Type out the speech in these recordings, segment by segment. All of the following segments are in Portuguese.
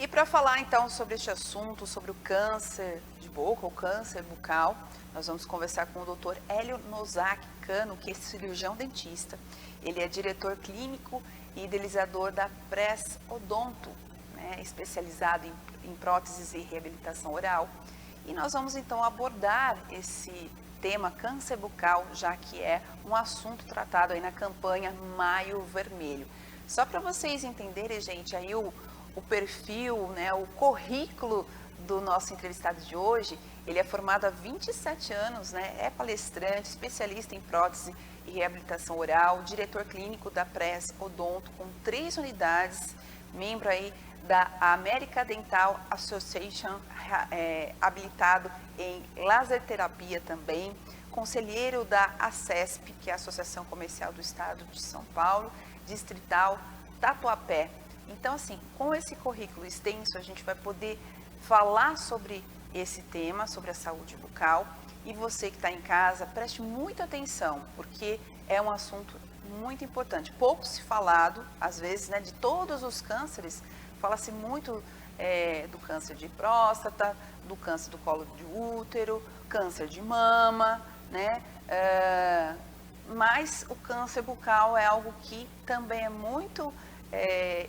E para falar então sobre este assunto, sobre o câncer de boca, ou câncer bucal, nós vamos conversar com o Dr. Hélio Nozaki Cano, que é cirurgião dentista. Ele é diretor clínico e idealizador da Press Odonto, né, especializado em próteses e reabilitação oral. E nós vamos então abordar esse tema câncer bucal, já que é um assunto tratado aí na campanha Maio Vermelho. Só para vocês entenderem, gente, aí o perfil, né, o currículo do nosso entrevistado de hoje, ele é formado há 27 anos, né, é palestrante, especialista em prótese e reabilitação oral, diretor clínico da Press Odonto, com 3 unidades, membro aí da American Dental Association, habilitado em laser terapia também, conselheiro da ACESP, que é a Associação Comercial do Estado de São Paulo, distrital Tatuapé. Então, assim, com esse currículo extenso, a gente vai poder falar sobre esse tema, sobre a saúde bucal. E você que está em casa, preste muita atenção, porque é um assunto muito importante. Pouco se falado, às vezes, né, de todos os cânceres, fala-se muito do câncer de próstata, do câncer do colo de útero, câncer de mama, né? Mas o câncer bucal é algo que também é muito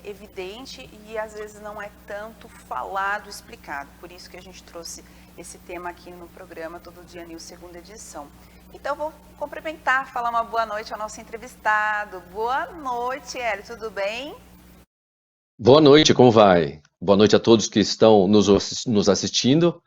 evidente e às vezes não é tanto falado, explicado. Por isso que a gente trouxe esse tema aqui no programa Todo Dia News, segunda edição. Então, vou cumprimentar, falar uma boa noite ao nosso entrevistado. Boa noite, Hélio, tudo bem? Boa noite, como vai? Boa noite a todos que estão nos assistindo.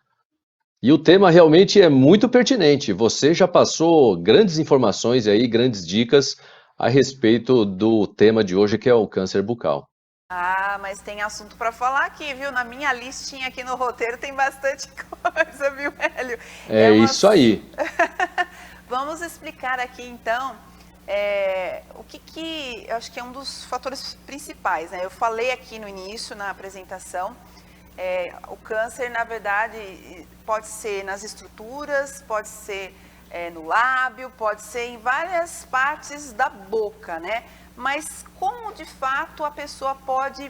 E o tema realmente é muito pertinente. Você já passou grandes informações aí, grandes dicas a respeito do tema de hoje, que é o câncer bucal. Ah, mas tem assunto para falar aqui, viu? Na minha listinha aqui no roteiro tem bastante coisa, viu, Hélio? É isso aí. Vamos explicar aqui, então, o que eu acho que é um dos fatores principais, né? Eu falei aqui no início, na apresentação, o câncer, na verdade, pode ser nas estruturas, pode ser no lábio, pode ser em várias partes da boca, né? Mas como, de fato, a pessoa pode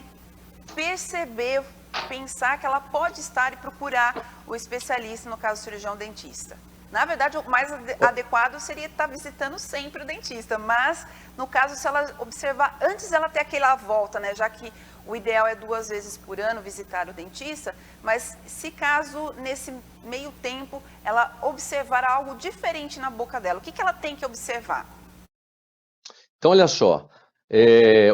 perceber, pensar que ela pode estar e procurar o especialista, no caso, o cirurgião dentista? Na verdade, o mais adequado seria estar visitando sempre o dentista, mas, no caso, se ela observar, antes ela ter aquela volta, né, já que o ideal é 2 vezes por ano visitar o dentista, mas se caso, nesse meio tempo, ela observar algo diferente na boca dela, o que ela tem que observar? Então, olha só,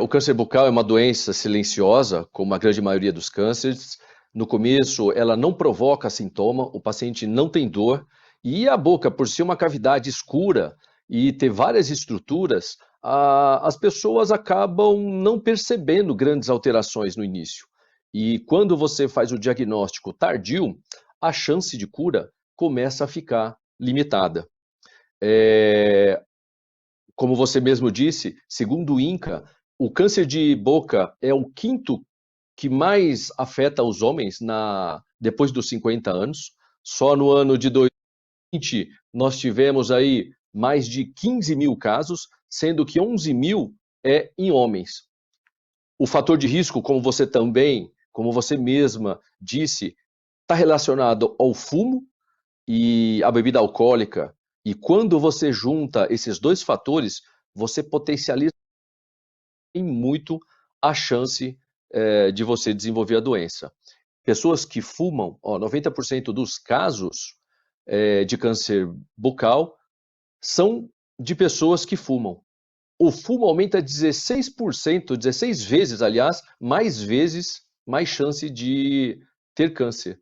o câncer bucal é uma doença silenciosa, como a grande maioria dos cânceres. No começo, ela não provoca sintoma, o paciente não tem dor, e a boca, por ser uma cavidade escura e ter várias estruturas, as pessoas acabam não percebendo grandes alterações no início. E quando você faz o diagnóstico tardio, a chance de cura começa a ficar limitada. Como você mesmo disse, segundo o INCA, o câncer de boca é o 5º que mais afeta os homens depois dos 50 anos. Só no ano de 2020 nós tivemos aí mais de 15 mil casos, sendo que 11 mil é em homens. O fator de risco, como você mesma disse, está relacionado ao fumo e à bebida alcoólica. E quando você junta esses 2 fatores, você potencializa muito a chance de você desenvolver a doença. Pessoas que fumam, 90% dos casos de câncer bucal são de pessoas que fumam. O fumo aumenta 16%, 16 vezes, aliás, mais chance de ter câncer.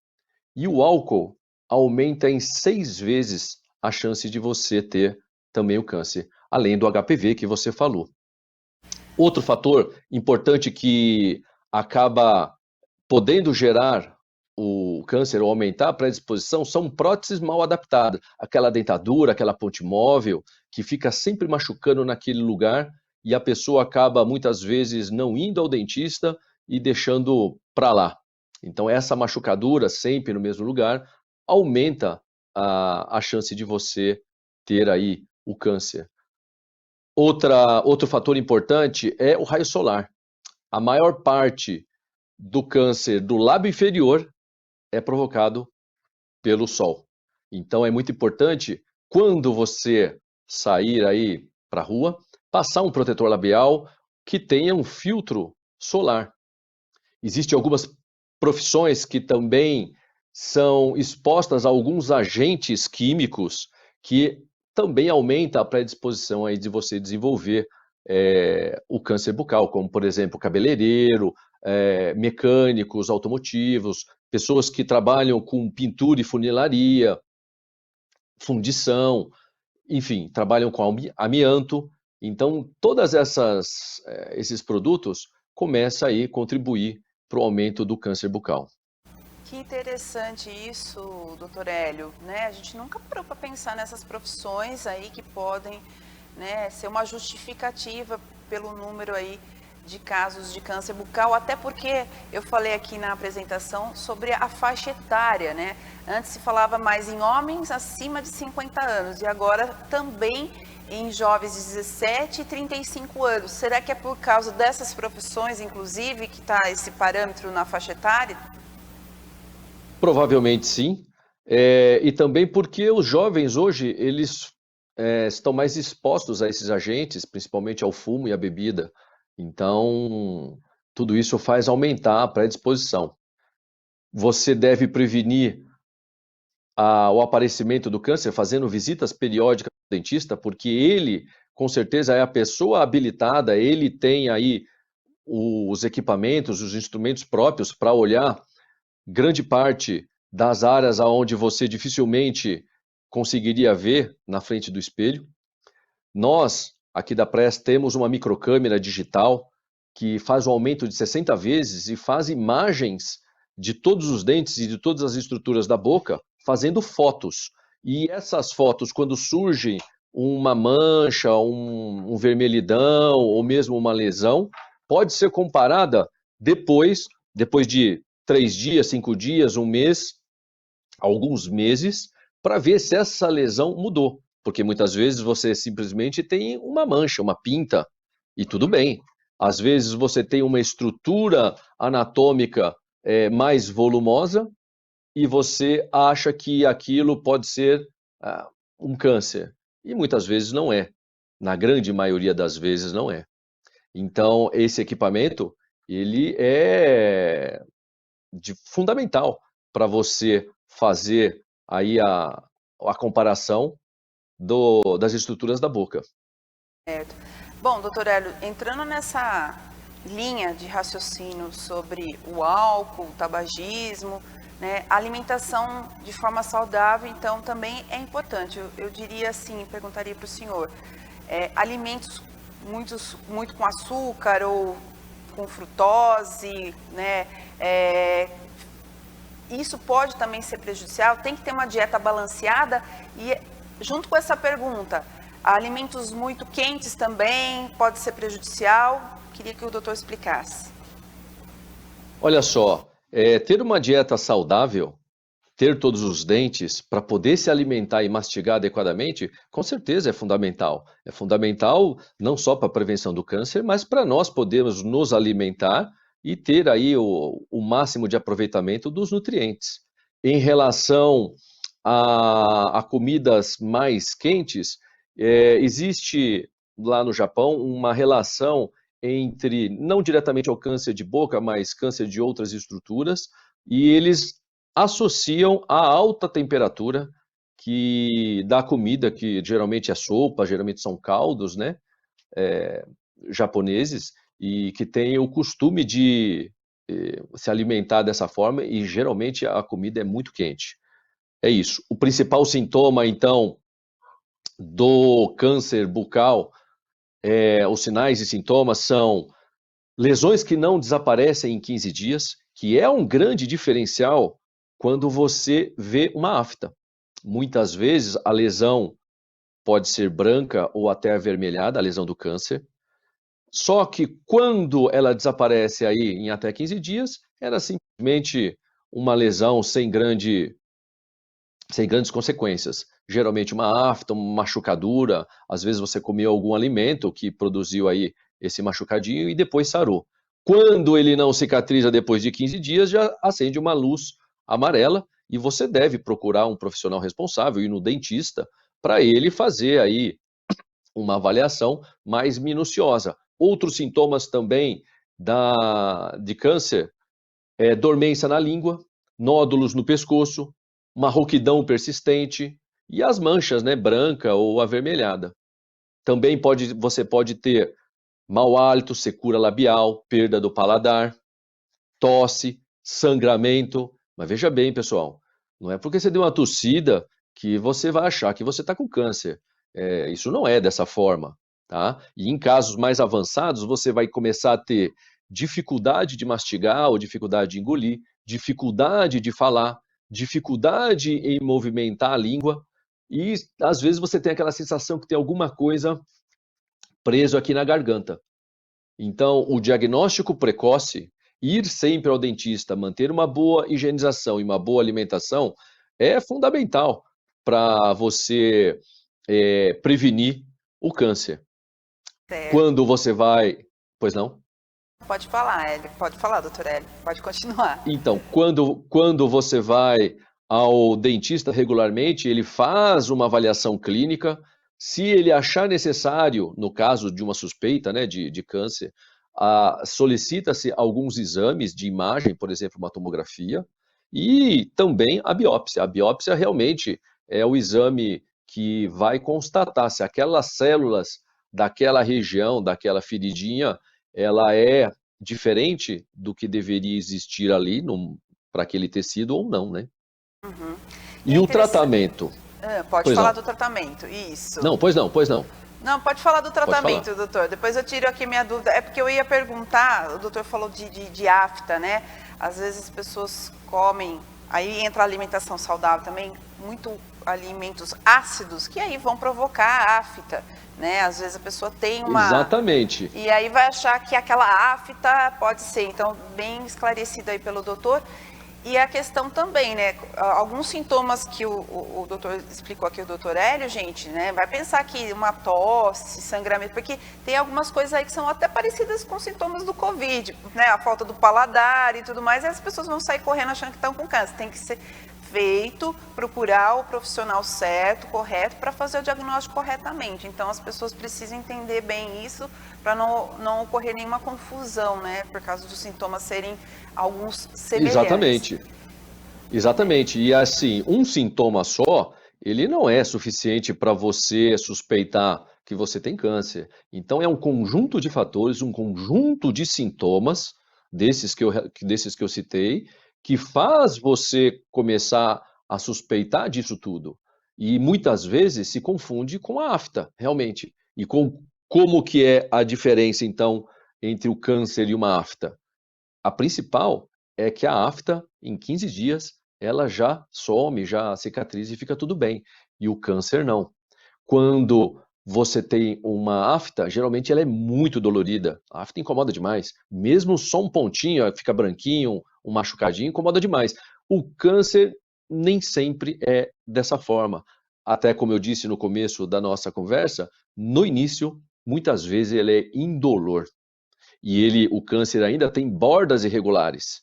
E o álcool aumenta em 6 vezes a chance de você ter também o câncer, além do HPV que você falou. Outro fator importante que acaba podendo gerar o câncer ou aumentar a predisposição são próteses mal adaptadas. Aquela dentadura, aquela ponte móvel, que fica sempre machucando naquele lugar e a pessoa acaba muitas vezes não indo ao dentista e deixando para lá. Então essa machucadura sempre no mesmo lugar aumenta a chance de você ter aí o câncer. Outro fator importante é o raio solar. A maior parte do câncer do lábio inferior é provocado pelo sol. Então é muito importante, quando você sair aí para a rua, passar um protetor labial que tenha um filtro solar. Existem algumas profissões que também são expostas a alguns agentes químicos que também aumenta a predisposição aí de você desenvolver o câncer bucal, como, por exemplo, cabeleireiro, mecânicos automotivos, pessoas que trabalham com pintura e funilaria, fundição, enfim, trabalham com amianto. Então, todas esses produtos começam aí a contribuir para o aumento do câncer bucal. Que interessante isso, doutor Hélio, né? A gente nunca parou para pensar nessas profissões aí que podem, né, ser uma justificativa pelo número aí de casos de câncer bucal, até porque eu falei aqui na apresentação sobre a faixa etária, né? Antes se falava mais em homens acima de 50 anos e agora também em jovens de 17 e 35 anos. Será que é por causa dessas profissões, inclusive, que está esse parâmetro na faixa etária? Provavelmente sim, e também porque os jovens hoje, eles estão mais expostos a esses agentes, principalmente ao fumo e à bebida. Então, tudo isso faz aumentar a predisposição. Você deve prevenir o aparecimento do câncer fazendo visitas periódicas ao dentista, porque ele, com certeza, é a pessoa habilitada, ele tem aí os equipamentos, os instrumentos próprios para olhar grande parte das áreas aonde você dificilmente conseguiria ver na frente do espelho. Nós, aqui da Press, temos uma microcâmera digital que faz um aumento de 60 vezes e faz imagens de todos os dentes e de todas as estruturas da boca, fazendo fotos. E essas fotos, quando surge uma mancha, um vermelhidão ou mesmo uma lesão, pode ser comparada depois de 3 dias, 5 dias, um mês, alguns meses, para ver se essa lesão mudou. Porque muitas vezes você simplesmente tem uma mancha, uma pinta, e tudo bem. Às vezes você tem uma estrutura anatômica mais volumosa e você acha que aquilo pode ser um câncer. E muitas vezes não é. Na grande maioria das vezes não é. Então, esse equipamento, ele é fundamental para você fazer aí a comparação das estruturas da boca. Certo. Bom, doutor Hélio, entrando nessa linha de raciocínio sobre o álcool, o tabagismo, né, a alimentação de forma saudável, então, também é importante. Eu diria assim, perguntaria para o senhor, alimentos muito com açúcar ou com frutose, né, isso pode também ser prejudicial? Tem que ter uma dieta balanceada? E junto com essa pergunta, alimentos muito quentes também pode ser prejudicial? Queria que o doutor explicasse. Olha só, ter uma dieta saudável, ter todos os dentes para poder se alimentar e mastigar adequadamente, com certeza é fundamental. É fundamental não só para a prevenção do câncer, mas para nós podermos nos alimentar e ter aí o máximo de aproveitamento dos nutrientes. Em relação a comidas mais quentes, existe lá no Japão uma relação entre, não diretamente ao câncer de boca, mas câncer de outras estruturas, e eles associam a alta temperatura da comida, que geralmente é sopa, geralmente são caldos, né, japoneses, e que tem o costume de se alimentar dessa forma, e geralmente a comida é muito quente. É isso. O principal sintoma, então, do câncer bucal, os sinais e sintomas são lesões que não desaparecem em 15 dias, que é um grande diferencial quando você vê uma afta. Muitas vezes a lesão pode ser branca ou até avermelhada, a lesão do câncer. Só que quando ela desaparece aí em até 15 dias, era simplesmente uma lesão sem grandes consequências. Geralmente uma afta, uma machucadura, às vezes você comeu algum alimento que produziu aí esse machucadinho e depois sarou. Quando ele não cicatriza depois de 15 dias, já acende uma luz amarela e você deve procurar um profissional responsável, ir no dentista, para ele fazer aí uma avaliação mais minuciosa. Outros sintomas também de câncer é dormência na língua, nódulos no pescoço, uma rouquidão persistente e as manchas, né, branca ou avermelhada. Também você pode ter mau hálito, secura labial, perda do paladar, tosse, sangramento. Mas veja bem, pessoal, não é porque você deu uma tossida que você vai achar que você está com câncer. Isso não é dessa forma, tá? E em casos mais avançados, você vai começar a ter dificuldade de mastigar ou dificuldade de engolir, dificuldade de falar, dificuldade em movimentar a língua e às vezes você tem aquela sensação que tem alguma coisa preso aqui na garganta. Então, o diagnóstico precoce, ir sempre ao dentista, manter uma boa higienização e uma boa alimentação é fundamental para você prevenir o câncer. Certo. Quando você vai... Pois não? Pode falar, Hélio. Pode falar, doutor Hélio. Pode continuar. Então, quando você vai ao dentista regularmente, ele faz uma avaliação clínica. Se ele achar necessário, no caso de uma suspeita, né, de câncer, solicita-se alguns exames de imagem, por exemplo, uma tomografia, e também a biópsia. A biópsia realmente é o exame que vai constatar se aquelas células daquela região, daquela feridinha, ela é diferente do que deveria existir ali para aquele tecido ou não, né? Uhum. E o tratamento? Pode Pois falar não. do tratamento, isso. Não, pois não. Não, pode falar do tratamento, falar. doutor. Depois eu tiro aqui minha dúvida. É porque eu ia perguntar, o doutor falou de afta, né? Às vezes as pessoas comem, aí entra a alimentação saudável também, muito alimentos ácidos, que aí vão provocar afta, né? Às vezes a pessoa tem uma... Exatamente. E aí vai achar que aquela afta pode ser. Então, bem esclarecido aí pelo doutor. E a questão também, né? Alguns sintomas que o doutor explicou aqui, o doutor Hélio, gente, né? Vai pensar que uma tosse, sangramento, porque tem algumas coisas aí que são até parecidas com sintomas do Covid, né? A falta do paladar e tudo mais, e as pessoas vão sair correndo achando que estão com câncer. Tem que ser feito, procurar o profissional certo, correto, para fazer o diagnóstico corretamente. Então, as pessoas precisam entender bem isso para não ocorrer nenhuma confusão, né? Por causa dos sintomas serem alguns semelhantes. Exatamente. E assim, um sintoma só, ele não é suficiente para você suspeitar que você tem câncer. Então, é um conjunto de fatores, um conjunto de sintomas, desses que eu citei, que faz você começar a suspeitar disso tudo. E muitas vezes se confunde com a afta, realmente. E como que é a diferença, então, entre o câncer e uma afta? A principal é que a afta, em 15 dias, ela já some, já cicatriza e fica tudo bem. E o câncer não. Quando você tem uma afta, geralmente ela é muito dolorida. A afta incomoda demais. Mesmo só um pontinho, fica branquinho, um machucadinho, incomoda demais. O câncer nem sempre é dessa forma. Até como eu disse no começo da nossa conversa, no início, muitas vezes ele é indolor. E o câncer ainda tem bordas irregulares.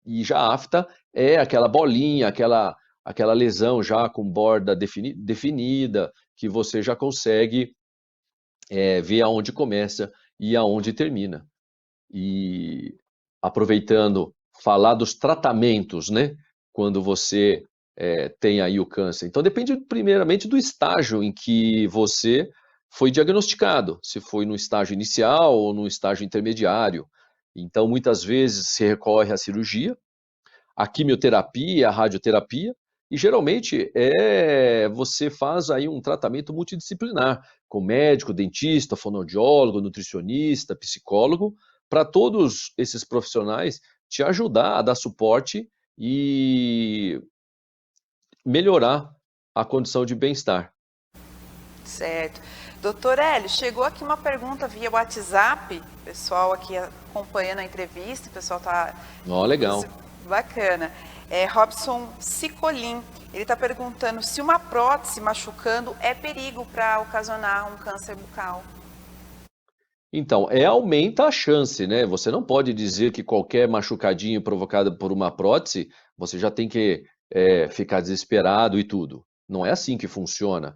E já a afta é aquela bolinha, aquela lesão já com borda definida, que você já consegue ver aonde começa e aonde termina. E aproveitando, falar dos tratamentos, né? Quando você tem aí o câncer. Então depende primeiramente do estágio em que você foi diagnosticado, se foi no estágio inicial ou no estágio intermediário. Então muitas vezes se recorre à cirurgia, à quimioterapia, à radioterapia, e geralmente você faz aí um tratamento multidisciplinar, com médico, dentista, fonoaudiólogo, nutricionista, psicólogo, para todos esses profissionais te ajudar a dar suporte e melhorar a condição de bem-estar. Certo. Doutor Hélio, chegou aqui uma pergunta via WhatsApp, pessoal aqui acompanhando a entrevista, o pessoal está... Legal. Bacana. Robson Cicolin, ele está perguntando se uma prótese machucando é perigo para ocasionar um câncer bucal. Então, aumenta a chance, né? Você não pode dizer que qualquer machucadinho provocado por uma prótese, você já tem que ficar desesperado e tudo. Não é assim que funciona.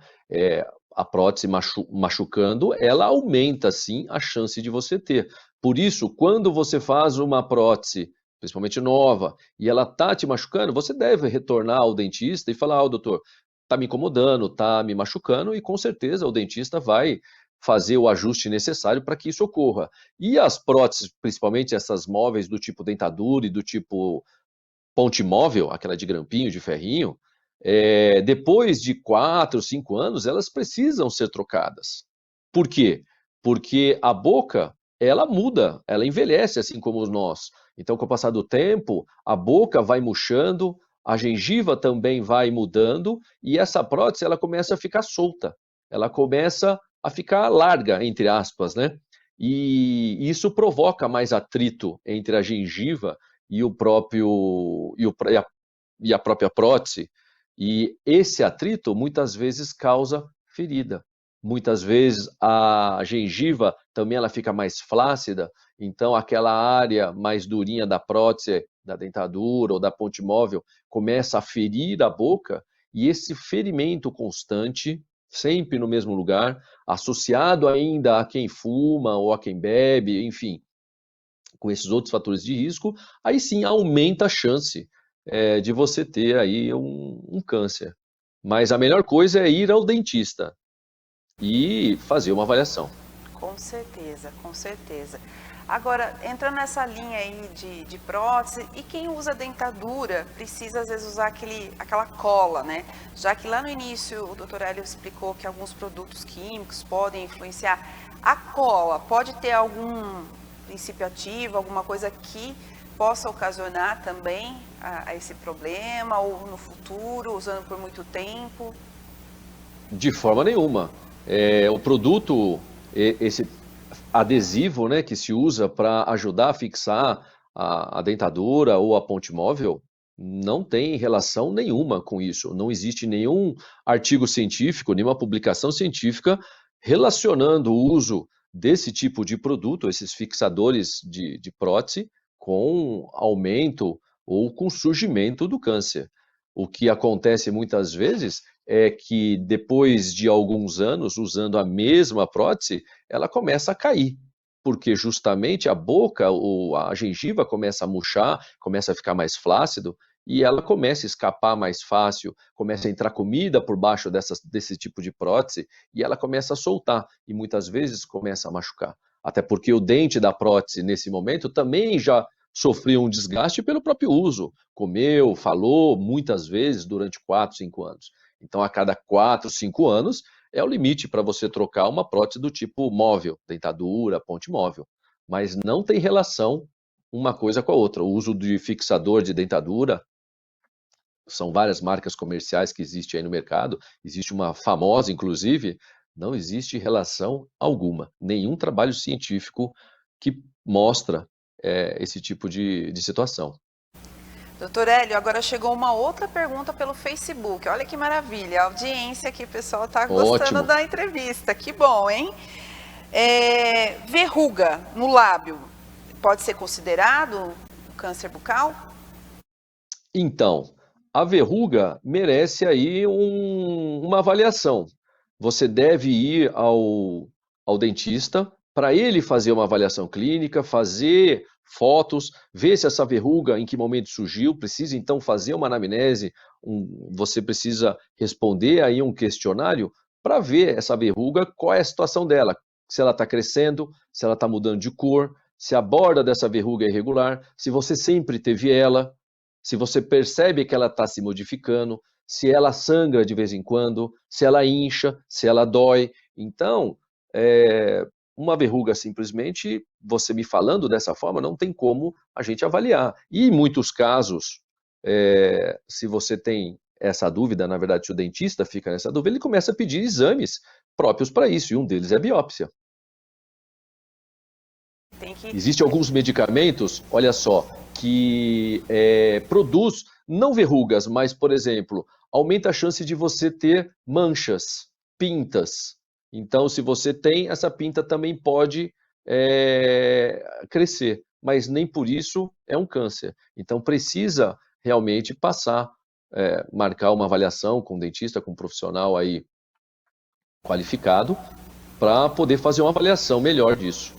A prótese machucando, ela aumenta sim a chance de você ter. Por isso, quando você faz uma prótese, principalmente nova, e ela tá te machucando, você deve retornar ao dentista e falar: "Ó, doutor, tá me incomodando, tá me machucando", e com certeza o dentista vai fazer o ajuste necessário para que isso ocorra. E as próteses, principalmente essas móveis do tipo dentadura e do tipo ponte móvel, aquela de grampinho, de ferrinho, depois de 4, 5 anos, elas precisam ser trocadas. Por quê? Porque a boca, ela muda, ela envelhece assim como nós. Então, com o passar do tempo, a boca vai murchando, a gengiva também vai mudando e essa prótese ela começa a ficar solta. Ela começa a ficar larga, entre aspas, né? E isso provoca mais atrito entre a gengiva e o próprio e a própria prótese. E esse atrito muitas vezes causa ferida. Muitas vezes a gengiva também ela fica mais flácida, então aquela área mais durinha da prótese, da dentadura ou da ponte móvel começa a ferir a boca e esse ferimento constante, sempre no mesmo lugar, associado ainda a quem fuma ou a quem bebe, enfim, com esses outros fatores de risco, aí sim aumenta a chance de você ter aí um câncer. Mas a melhor coisa é ir ao dentista e fazer uma avaliação. Com certeza, com certeza. Agora, entrando nessa linha aí de prótese, e quem usa dentadura precisa às vezes usar aquela cola, né? Já que lá no início o doutor Hélio explicou que alguns produtos químicos podem influenciar, a cola pode ter algum princípio ativo, alguma coisa que possa ocasionar também a esse problema, ou no futuro, usando por muito tempo? De forma nenhuma. O produto, esse adesivo, né, que se usa para ajudar a fixar a dentadura ou a ponte móvel, não tem relação nenhuma com isso. Não existe nenhum artigo científico, nenhuma publicação científica relacionando o uso desse tipo de produto, esses fixadores de prótese, com aumento ou com surgimento do câncer. O que acontece muitas vezes é que depois de alguns anos usando a mesma prótese, ela começa a cair, porque justamente a boca ou a gengiva começa a murchar, começa a ficar mais flácido e ela começa a escapar mais fácil, começa a entrar comida por baixo desse tipo de prótese e ela começa a soltar e muitas vezes começa a machucar. Até porque o dente da prótese nesse momento também já sofreu um desgaste pelo próprio uso, comeu, falou muitas vezes durante 4, 5 anos. Então, a cada 4, 5 anos é o limite para você trocar uma prótese do tipo móvel, dentadura, ponte móvel. Mas não tem relação uma coisa com a outra. O uso de fixador de dentadura, são várias marcas comerciais que existem aí no mercado, existe uma famosa, inclusive, não existe relação alguma, nenhum trabalho científico que mostra esse tipo de situação. Doutor Hélio, agora chegou uma outra pergunta pelo Facebook. Olha que maravilha, a audiência aqui, o pessoal está gostando Ótimo. da entrevista. Que bom, hein? Verruga no lábio pode ser considerado câncer bucal? Então, a verruga merece aí uma avaliação. Você deve ir ao dentista para ele fazer uma avaliação clínica, fazer fotos, ver se essa verruga, em que momento surgiu, precisa então fazer uma anamnese, você precisa responder aí um questionário para ver essa verruga, qual é a situação dela, se ela está crescendo, se ela está mudando de cor, se a borda dessa verruga é irregular, se você sempre teve ela, se você percebe que ela está se modificando, se ela sangra de vez em quando, se ela incha, se ela dói. Então, uma verruga simplesmente, você me falando dessa forma, não tem como a gente avaliar. E em muitos casos, se você tem essa dúvida, na verdade, se o dentista fica nessa dúvida, ele começa a pedir exames próprios para isso, e um deles é a biópsia. Tem que. Existem alguns medicamentos, olha só, que produz não verrugas, mas, por exemplo, aumenta a chance de você ter manchas, pintas. Então, se você tem essa pinta, também pode crescer, mas nem por isso é um câncer. Então precisa realmente passar, marcar uma avaliação com um dentista, com um profissional aí qualificado, para poder fazer uma avaliação melhor disso.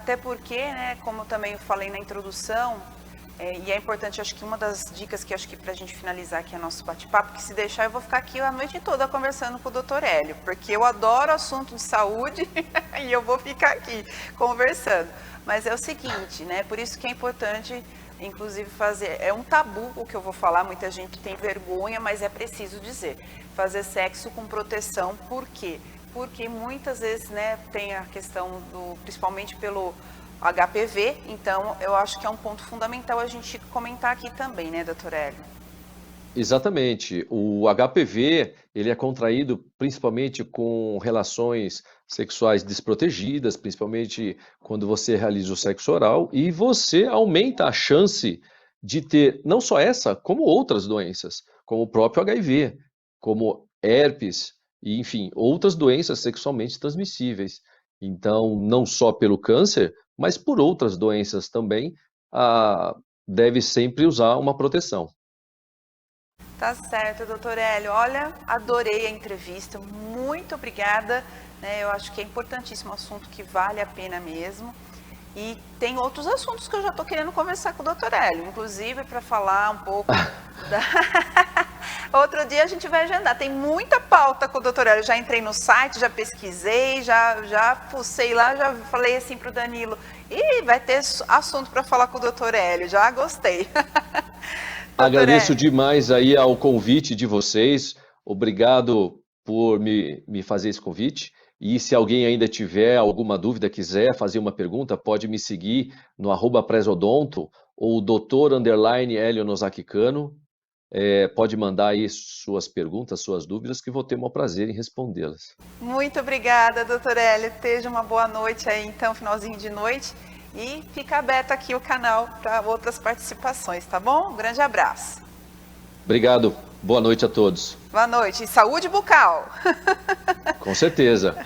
Até porque, né, como eu também falei na introdução, e é importante, acho que uma das dicas que acho que para a gente finalizar aqui o nosso bate-papo, que se deixar eu vou ficar aqui a noite toda conversando com o Dr. Hélio, porque eu adoro assunto de saúde e eu vou ficar aqui conversando. Mas é o seguinte, né, por isso que é importante, inclusive, fazer, é um tabu o que eu vou falar, muita gente tem vergonha, mas é preciso dizer, fazer sexo com proteção, por quê? Porque muitas vezes, né, tem a questão do, principalmente pelo HPV, então eu acho que é um ponto fundamental a gente comentar aqui também, né, doutor Hélio? Exatamente. O HPV, ele é contraído principalmente com relações sexuais desprotegidas, principalmente quando você realiza o sexo oral, e você aumenta a chance de ter não só essa, como outras doenças, como o próprio HIV, como herpes, e enfim, outras doenças sexualmente transmissíveis. Então, não só pelo câncer, mas por outras doenças também, deve sempre usar uma proteção. Tá certo, doutor Hélio. Olha, adorei a entrevista, muito obrigada. Né? Eu acho que é importantíssimo, um assunto que vale a pena mesmo. E tem outros assuntos que eu já estou querendo conversar com o doutor Hélio, inclusive para falar um pouco da... Outro dia a gente vai agendar, tem muita pauta com o doutor Hélio. Já entrei no site, já pesquisei, já fucei lá, já falei assim para o Danilo, e vai ter assunto para falar com o doutor Hélio, já gostei. Agradeço demais aí ao convite de vocês. Obrigado por me fazer esse convite. E se alguém ainda tiver alguma dúvida, quiser fazer uma pergunta, pode me seguir no @presodonto ou Dr. _Hélio Nozaki Cano. Pode mandar aí suas perguntas, suas dúvidas, que vou ter o maior prazer em respondê-las. Muito obrigada, doutor Hélio. Esteja uma boa noite aí, então, finalzinho de noite. E fica aberto aqui o canal para outras participações, tá bom? Um grande abraço. Obrigado. Boa noite a todos. Boa noite. E saúde bucal. Com certeza.